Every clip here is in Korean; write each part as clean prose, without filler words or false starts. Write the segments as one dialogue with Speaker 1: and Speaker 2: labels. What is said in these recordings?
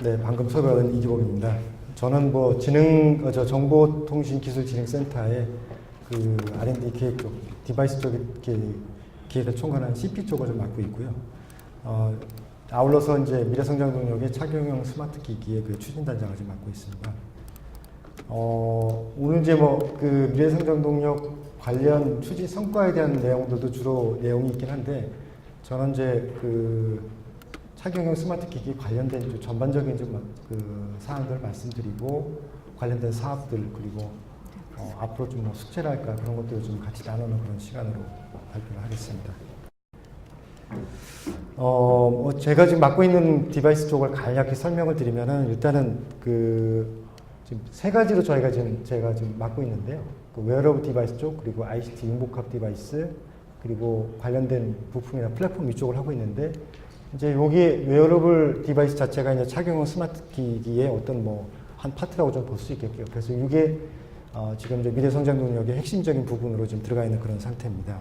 Speaker 1: 네, 방금 소개받은 이기복입니다. 저는 뭐 정보통신기술진흥센터의 그 R&D 기획 쪽, 디바이스 쪽에 기획을 총괄한 CP 쪽을 좀 맡고 있고요. 아울러서 이제 미래성장 동력의 착용형 스마트 기기의 그 추진단장을 좀 맡고 있습니다. 오늘 이제 그 미래성장 동력 관련 추진 성과에 대한 내용들도 주로 내용이 있긴 한데, 저는 이제 그 착용형 스마트 기기 관련된 전반적인 그 사항들을 말씀드리고, 관련된 사업들, 그리고 앞으로 좀 숙제랄까 그런 것들을 좀 같이 나누는 그런 시간으로 발표를 하겠습니다. 제가 지금 맡고 있는 디바이스 쪽을 간략히 설명을 드리면은, 일단은 지금 세 가지로 제가 지금 맡고 있는데요. 그 웨어러블 디바이스 쪽, 그리고 ICT 융복합 디바이스, 그리고 관련된 부품이나 플랫폼 이쪽을 하고 있는데, 이제 여기 웨어러블 디바이스 자체가 이제 착용형 스마트 기기의 어떤 한 파트라고 좀 볼 수 있겠고요. 그래서 이게 지금 이제 미래성장 동력의 핵심적인 부분으로 지금 들어가 있는 그런 상태입니다.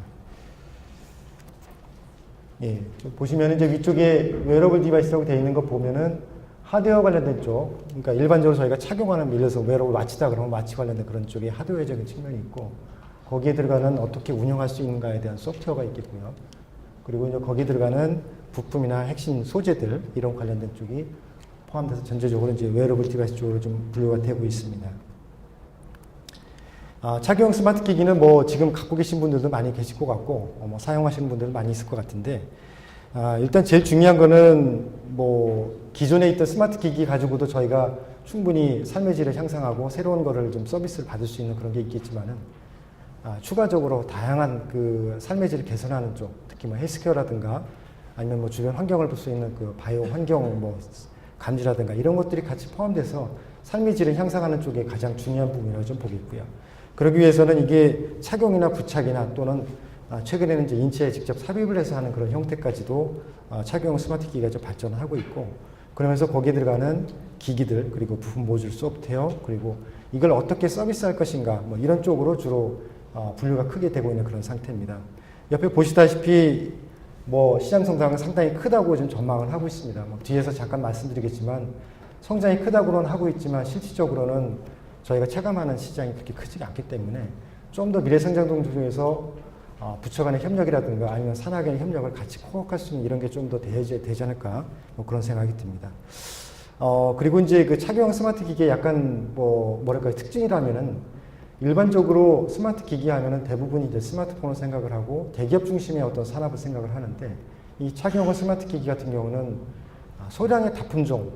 Speaker 1: 예, 보시면 이제 위쪽에 웨어러블 디바이스라고 되어 있는 거 보면은 하드웨어 관련된 쪽, 그러니까 일반적으로 저희가 착용하는, 예를 들어서 웨어러블 와치다 그러면 와치 관련된 그런 쪽에 하드웨어적인 측면이 있고, 거기에 들어가는 어떻게 운영할 수 있는가에 대한 소프트웨어가 있겠고요. 그리고 이제 거기에 들어가는 부품이나 핵심 소재들, 이런 관련된 쪽이 포함돼서 전체적으로 이제 웨어러블 디바이스 쪽으로 좀 분류가 되고 있습니다. 착용 스마트 기기는 지금 갖고 계신 분들도 많이 계실 것 같고, 사용하시는 분들도 많이 있을 것 같은데, 일단 제일 중요한 거는 기존에 있던 스마트 기기 가지고도 저희가 충분히 삶의 질을 향상하고 새로운 거를 좀 서비스를 받을 수 있는 그런 게 있겠지만은, 추가적으로 다양한 그 삶의 질을 개선하는 쪽, 특히 헬스케어라든가 아니면 주변 환경을 볼 수 있는 그 바이오 환경 감지라든가 이런 것들이 같이 포함돼서 삶의 질을 향상하는 쪽에 가장 중요한 부분이라고 좀 보겠고요. 그러기 위해서는 이게 착용이나 부착이나 또는 최근에는 이제 인체에 직접 삽입을 해서 하는 그런 형태까지도 착용형 스마트 기기가 좀 발전을 하고 있고, 그러면서 거기에 들어가는 기기들, 그리고 부품 모듈 소프트웨어, 그리고 이걸 어떻게 서비스할 것인가, 이런 쪽으로 주로 분류가 크게 되고 있는 그런 상태입니다. 옆에 보시다시피 시장 성장은 상당히 크다고 지금 전망을 하고 있습니다. 뒤에서 잠깐 말씀드리겠지만, 성장이 크다고는 하고 있지만 실질적으로는 저희가 체감하는 시장이 그렇게 크지가 않기 때문에 좀 더 미래성장 동력 중에서 부처 간의 협력이라든가 아니면 산하 간의 협력을 같이 코어할 수 있는 이런 게 좀 더 되지 않을까, 그런 생각이 듭니다. 그리고 이제 그 착용 스마트 기기의 약간 특징이라면은, 일반적으로 스마트 기기 하면은 대부분이 이제 스마트폰을 생각을 하고 대기업 중심의 어떤 산업을 생각을 하는데, 이 착용형 스마트 기기 같은 경우는 소량의 다품종,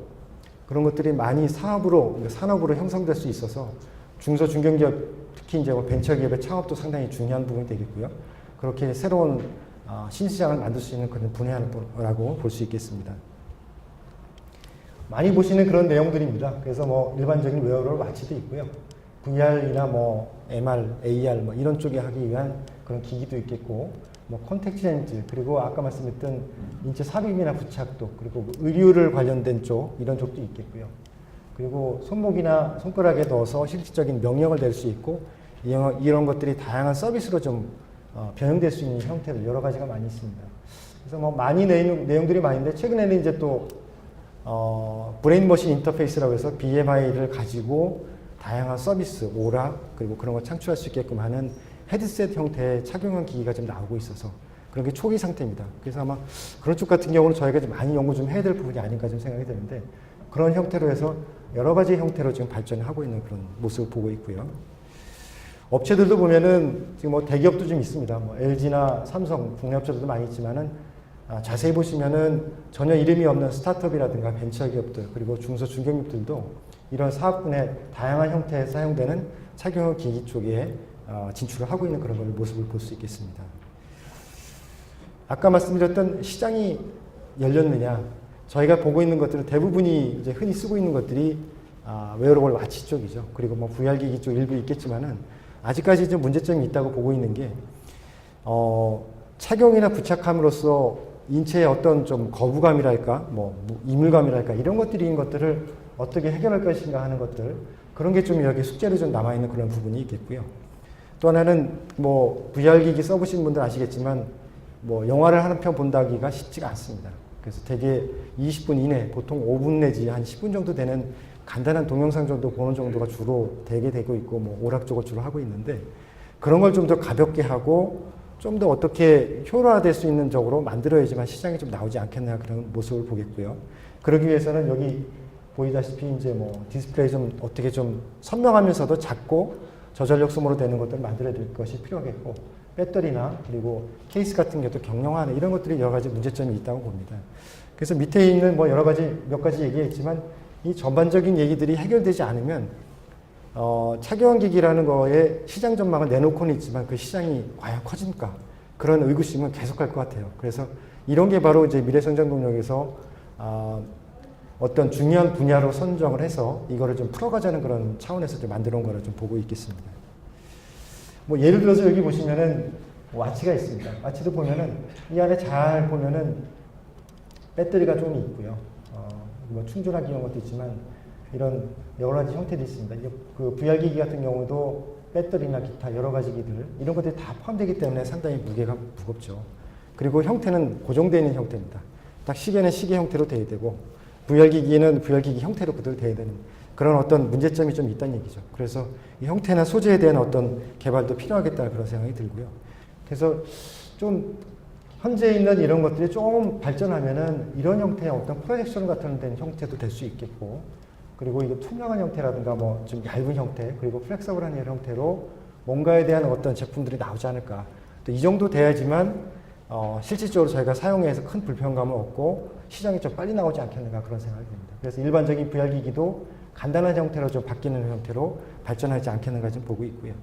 Speaker 1: 그런 것들이 많이 산업으로 형성될 수 있어서 중소 중견기업, 특히 이제 벤처기업의 창업도 상당히 중요한 부분이 되겠고요. 그렇게 새로운 신시장을 만들 수 있는 그런 분야라고 볼 수 있겠습니다. 많이 보시는 그런 내용들입니다. 그래서 일반적인 웨어러블 와치도 있고요. VR이나 MR, AR 이런 쪽에 하기 위한 그런 기기도 있겠고, 콘택트 렌즈, 그리고 아까 말씀했던 인체 삽입이나 부착도, 그리고 의류를 관련된 쪽, 이런 쪽도 있겠고요. 그리고 손목이나 손가락에 넣어서 실질적인 명령을 낼 수 있고, 이런 것들이 다양한 서비스로 좀 변형될 수 있는 형태들 여러 가지가 많이 있습니다. 그래서 많이 내용들이 많은데, 최근에는 이제 또 브레인 머신 인터페이스라고 해서 BMI를 가지고 다양한 서비스, 오락, 그리고 그런 걸 창출할 수 있게끔 하는 헤드셋 형태의 착용형 기기가 좀 나오고 있어서 그런 게 초기 상태입니다. 그래서 아마 그런 쪽 같은 경우는 저희가 좀 많이 연구 좀 해야 될 부분이 아닌가 좀 생각이 드는데, 그런 형태로 해서 여러 가지 형태로 지금 발전하고 있는 그런 모습을 보고 있고요. 업체들도 보면은 지금 대기업도 좀 있습니다. LG나 삼성, 국내 업체들도 많이 있지만은, 자세히 보시면은 전혀 이름이 없는 스타트업이라든가 벤처기업들, 그리고 중소 중견기업들도 이런 사업군의 다양한 형태에 사용되는 착용형 기기 쪽에 진출을 하고 있는 그런 모습을 볼 수 있겠습니다. 아까 말씀드렸던 시장이 열렸느냐, 저희가 보고 있는 것들은 대부분이 이제 흔히 쓰고 있는 것들이 웨어러블 와치 쪽이죠. 그리고 VR 기기 쪽 일부 있겠지만은, 아직까지 좀 문제점이 있다고 보고 있는 게, 착용이나 부착함으로써 인체의 어떤 좀 거부감이랄까, 이물감이랄까, 이런 것들인 것들을 어떻게 해결할 것인가 하는 것들, 그런 게 좀 여기 숙제로 좀 남아있는 그런 부분이 있겠고요. 또 하나는 VR 기기 써보신 분들 아시겠지만, 영화를 한 편 본다기가 쉽지가 않습니다. 그래서 대개 20분 이내, 보통 5분 내지 한 10분 정도 되는 간단한 동영상 정도 보는 정도가 주로 대개 되고 있고, 뭐 오락 쪽을 주로 하고 있는데, 그런 걸 좀 더 가볍게 하고 좀 더 어떻게 효율화될 수 있는 쪽으로 만들어야지만 시장에 좀 나오지 않겠나 그런 모습을 보겠고요. 그러기 위해서는 여기 보이다시피 이제 뭐 디스플레이 좀 어떻게 좀 선명하면서도 작고 저전력 소모로 되는 것들을 만들어야 될 것이 필요하겠고, 배터리나 그리고 케이스 같은 경우도 경량화하는 이런 것들이 여러 가지 문제점이 있다고 봅니다. 그래서 밑에 있는 뭐 여러 가지 몇 가지 얘기했지만 이 전반적인 얘기들이 해결되지 않으면 착용한 기기라는 거에 시장 전망을 내놓고는 있지만 그 시장이 과연 커질까? 그런 의구심은 계속할 것 같아요. 그래서 이런 게 바로 이제 미래성장 동력에서 어떤 중요한 분야로 선정을 해서 이거를 좀 풀어가자는 그런 차원에서 좀 만들어 온 거를 좀 보고 있겠습니다. 뭐 예를 들어서 여기 보시면은 와치가 있습니다. 와치도 보면은 이 안에 잘 보면은 배터리가 좀 있고요. 뭐 충전하기 이런 것도 있지만 이런 여러 가지 형태도 있습니다. 그 VR기기 같은 경우도 배터리나 기타 여러 가지 기기들 이런 것들이 다 포함되기 때문에 상당히 무게가 무겁죠. 그리고 형태는 고정되어 있는 형태입니다. 딱 시계는 시계 형태로 돼야 되고 VR기기는 VR기기 형태로 그대로 돼야 되는 그런 어떤 문제점이 좀 있다는 얘기죠. 그래서 이 형태나 소재에 대한 어떤 개발도 필요하겠다는 그런 생각이 들고요. 그래서 좀 현재 있는 이런 것들이 좀 발전하면은 이런 형태의 어떤 프로젝션 같은 데는 형태도 될 수 있겠고, 그리고 이거 투명한 형태라든가 뭐 좀 얇은 형태, 그리고 플렉서블한 이런 형태로 뭔가에 대한 어떤 제품들이 나오지 않을까. 또 이 정도 돼야지만 실질적으로 저희가 사용해서 큰 불편감을 얻고 시장이 좀 빨리 나오지 않겠는가 그런 생각이 듭니다. 그래서 일반적인 VR기기도 간단한 형태로 좀 바뀌는 형태로 발전하지 않겠는가 좀 보고 있고요.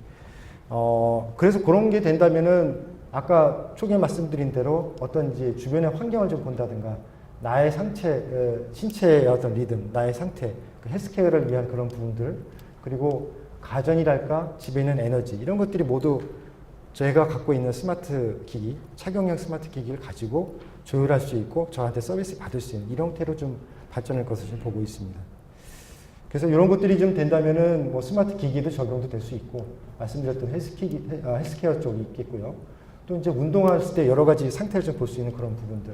Speaker 1: 그래서 그런 게 된다면은 아까 초기에 말씀드린 대로 어떤 이제 주변의 환경을 좀 본다든가 나의 상체, 신체의 어떤 리듬, 나의 상태, 그 헬스케어를 위한 그런 부분들, 그리고 가전이랄까 집에 있는 에너지 이런 것들이 모두 저희가 갖고 있는 스마트 기기, 착용형 스마트 기기를 가지고 조율할 수 있고 저한테 서비스 받을 수 있는 이런 형태로 좀 발전할 것을 좀 보고 있습니다. 그래서 이런 것들이 좀 된다면은 뭐 스마트 기기도 적용도 될 수 있고 말씀드렸던 헬스케어 쪽이 있겠고요. 또 이제 운동했을 때 여러 가지 상태를 좀 볼 수 있는 그런 부분들,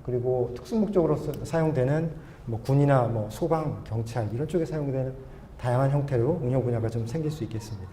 Speaker 1: 그리고 특수 목적으로 사용되는 뭐 군이나 뭐 소방, 경찰 이런 쪽에 사용되는 다양한 형태로 응용 분야가 좀 생길 수 있겠습니다.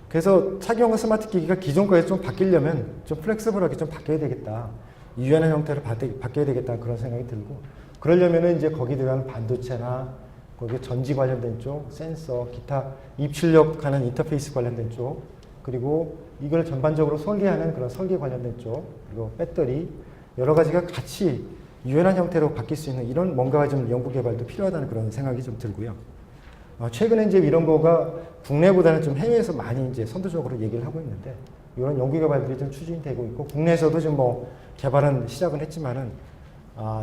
Speaker 1: 그래서 착용한 스마트 기기가 기존 거에서 좀 바뀌려면 좀 플렉서블하게 좀 바뀌어야 되겠다. 유연한 형태로 바뀌어야 되겠다 그런 생각이 들고, 그러려면은 이제 거기 들어가는 반도체나 거기에 전지 관련된 쪽, 센서, 기타 입출력하는 인터페이스 관련된 쪽, 그리고 이걸 전반적으로 설계하는 그런 설계 관련된 쪽, 그리고 배터리 여러 가지가 같이 유연한 형태로 바뀔 수 있는 이런 뭔가 좀 연구 개발도 필요하다는 그런 생각이 좀 들고요. 최근에 이제 이런 거가 국내보다는 좀 해외에서 많이 이제 선두적으로 얘기를 하고 있는데 이런 연구 개발들이 좀 추진되고 있고 국내에서도 좀 뭐 개발은 시작은 했지만은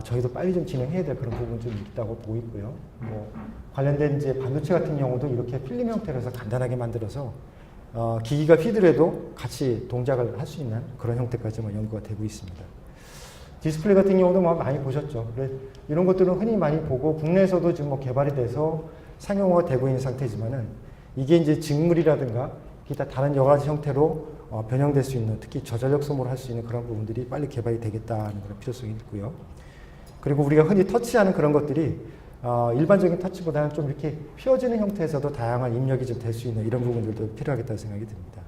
Speaker 1: 저희도 빨리 좀 진행해야 될 그런 부분이 좀 있다고 보고 있고요. 뭐 관련된 이제 반도체 같은 경우도 이렇게 필름 형태로 해서 간단하게 만들어서 기기가 휘더라도 같이 동작을 할 수 있는 그런 형태까지 뭐 연구가 되고 있습니다. 디스플레이 같은 경우도 뭐 많이 보셨죠. 이런 것들은 흔히 많이 보고 국내에서도 지금 뭐 개발이 돼서 상용화가 되고 있는 상태지만은 이게 이제 직물이라든가 기타 다른 여러 가지 형태로 변형될 수 있는, 특히 저전력 소모를 할 수 있는 그런 부분들이 빨리 개발이 되겠다는 그런 필요성이 있고요. 그리고 우리가 흔히 터치하는 그런 것들이 일반적인 터치보다는 좀 이렇게 휘어지는 형태에서도 다양한 입력이 좀 될 수 있는 이런 부분들도 필요하겠다는 생각이 듭니다.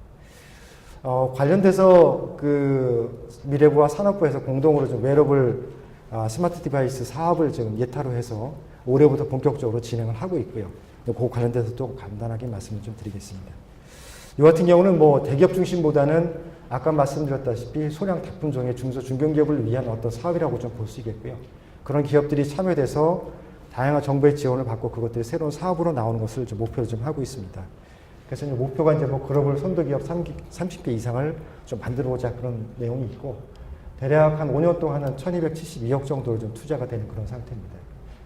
Speaker 1: 관련돼서 그 미래부와 산업부에서 공동으로 좀 웨어러블 스마트 디바이스 사업을 지금 예타로 해서 올해부터 본격적으로 진행을 하고 있고요. 그 관련돼서 또 간단하게 말씀을 좀 드리겠습니다. 이 같은 경우는 뭐 대기업 중심보다는 아까 말씀드렸다시피 소량 다품종의 중소 중견기업을 위한 어떤 사업이라고 좀 볼 수 있겠고요. 그런 기업들이 참여돼서 다양한 정부의 지원을 받고 그것들이 새로운 사업으로 나오는 것을 좀 목표로 좀 하고 있습니다. 그래서 이제 목표가 이제 뭐 글로벌 선도기업 30개 이상을 좀 만들어보자 그런 내용이 있고, 대략 한 5년 동안은 1272억 정도로 좀 투자가 되는 그런 상태입니다.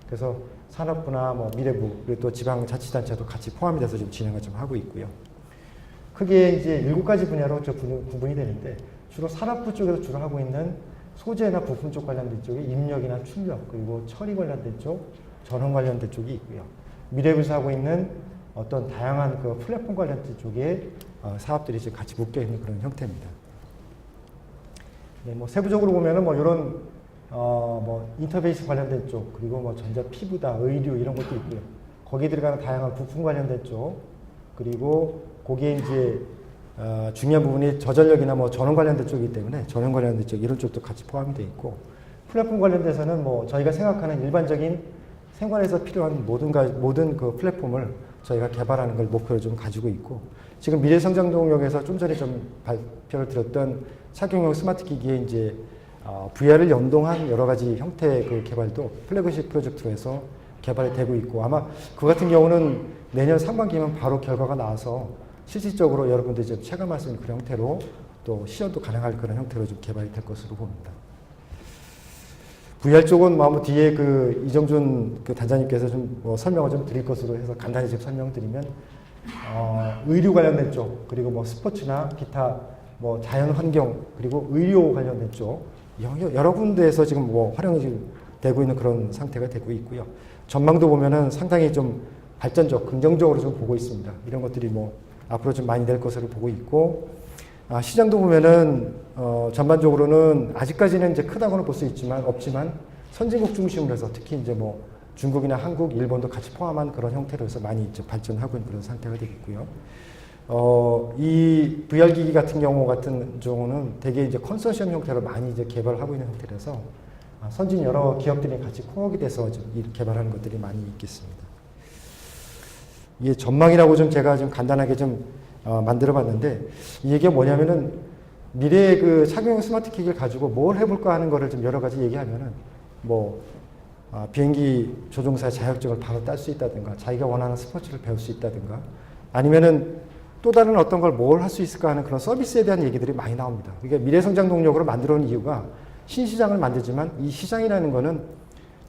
Speaker 1: 그래서 산업부나 뭐 미래부 그리고 또 지방자치단체도 같이 포함이 돼서 좀 진행을 좀 하고 있고요. 크게 이제 7가지 분야로 좀 구분이 되는데 주로 산업부 쪽에서 주로 하고 있는 소재나 부품 쪽 관련된 쪽에 입력이나 출력 그리고 처리 관련된 쪽, 전원 관련된 쪽이 있고요. 미래부에서 하고 있는 어떤 다양한 그 플랫폼 관련된 쪽에 사업들이 지금 같이 묶여 있는 그런 형태입니다. 네, 뭐 세부적으로 보면은 뭐 이런 뭐 인터페이스 관련된 쪽, 그리고 뭐 전자 피부다, 의류 이런 것도 있고요. 거기에 들어가는 다양한 부품 관련된 쪽, 그리고 거기에 이제 중요한 부분이 저전력이나 뭐 전원 관련된 쪽이기 때문에 전원 관련된 쪽 이런 쪽도 같이 포함이 되어 있고, 플랫폼 관련돼서는 뭐 저희가 생각하는 일반적인 생활에서 필요한 모든 그 플랫폼을 저희가 개발하는 걸 목표로 좀 가지고 있고, 지금 미래성장동역에서 좀 전에 좀 발표를 드렸던 착용형 스마트 기기에 이제 VR을 연동한 여러 가지 형태의 그 개발도 플래그십 프로젝트로 해서 개발이 되고 있고, 아마 그 같은 경우는 내년 상반기면 바로 결과가 나와서 실질적으로 여러분들이 좀 체감할 수 있는 그런 형태로 또 시연도 가능할 그런 형태로 좀 개발이 될 것으로 봅니다. VR 쪽은 뭐 뒤에 그 이정준 그 단장님께서 좀 뭐 설명을 좀 드릴 것으로 해서 간단히 좀 설명드리면, 의류 관련된 쪽, 그리고 뭐 스포츠나 기타 뭐 자연 환경, 그리고 의료 관련된 쪽, 여러 군데에서 지금 뭐 활용이 지금 되고 있는 그런 상태가 되고 있고요. 전망도 보면은 상당히 좀 발전적, 긍정적으로 좀 보고 있습니다. 이런 것들이 뭐 앞으로 좀 많이 될 것으로 보고 있고, 시장도 보면은 전반적으로는 아직까지는 이제 크다고는 볼 수 없지만 선진국 중심으로 해서 특히 이제 뭐 중국이나 한국, 일본도 같이 포함한 그런 형태로 해서 많이 이제 발전하고 있는 그런 상태가 되겠고요. 이 VR 기기 같은 경우는 되게 이제 컨소시엄 형태로 많이 이제 개발하고 있는 형태라서 선진 여러 기업들이 같이 코업이 돼서 좀 개발하는 것들이 많이 있겠습니다. 이게 전망이라고 좀 제가 좀 간단하게 좀 만들어 봤는데, 이 얘기가 뭐냐면은 미래의 그 착용형 스마트 기기를 가지고 뭘 해볼까 하는 거를 좀 여러 가지 얘기하면은 뭐 비행기 조종사의 자격증을 바로 딸 수 있다든가, 자기가 원하는 스포츠를 배울 수 있다든가, 아니면은 또 다른 어떤 걸 뭘 할 수 있을까 하는 그런 서비스에 대한 얘기들이 많이 나옵니다. 이게 미래성장 동력으로 만들어 온 이유가 신시장을 만들지만 이 시장이라는 거는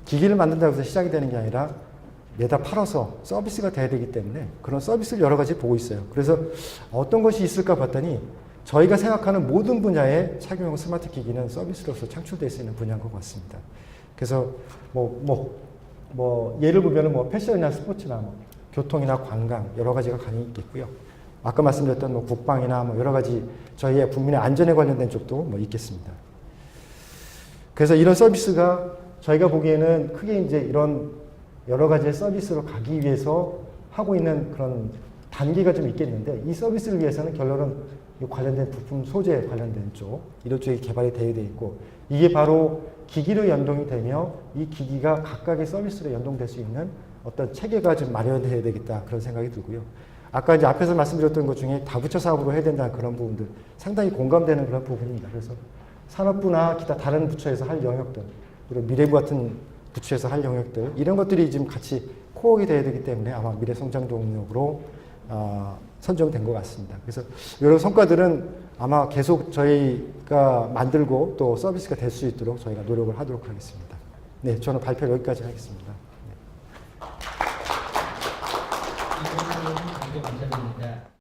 Speaker 1: 기기를 만든다고 해서 시작이 되는 게 아니라 내다 팔아서 서비스가 돼야 되기 때문에 그런 서비스를 여러 가지 보고 있어요. 그래서 어떤 것이 있을까 봤더니 저희가 생각하는 모든 분야의 착용형 스마트 기기는 서비스로서 창출될 수 있는 분야인 것 같습니다. 그래서 예를 보면은 뭐 패션이나 스포츠나 뭐 교통이나 관광 여러 가지가 가능히 있겠고요. 아까 말씀드렸던 뭐 국방이나 뭐 여러 가지 저희의 국민의 안전에 관련된 쪽도 뭐 있겠습니다. 그래서 이런 서비스가 저희가 보기에는 크게 이제 이런 여러 가지의 서비스로 가기 위해서 하고 있는 그런 단계가 좀 있겠는데, 이 서비스를 위해서는 결론은 이 관련된 부품 소재 관련된 쪽, 이런 쪽이 개발이 되어 있고, 이게 바로 기기로 연동이 되며 이 기기가 각각의 서비스로 연동될 수 있는 어떤 체계가 좀 마련되어야 되겠다, 그런 생각이 들고요. 아까 이제 앞에서 말씀드렸던 것 중에 다부처 사업으로 해야 된다는 그런 부분들 상당히 공감되는 그런 부분입니다. 그래서 산업부나 기타 다른 부처에서 할 영역들, 그리고 미래부 같은 부처에서 할 영역들, 이런 것들이 지금 같이 코어가 돼야 되기 때문에 아마 미래성장 동력으로 선정된 것 같습니다. 그래서 이런 성과들은 아마 계속 저희가 만들고 또 서비스가 될 수 있도록 저희가 노력을 하도록 하겠습니다. 네, 저는 발표 여기까지 하겠습니다.
Speaker 2: 감사드립니다.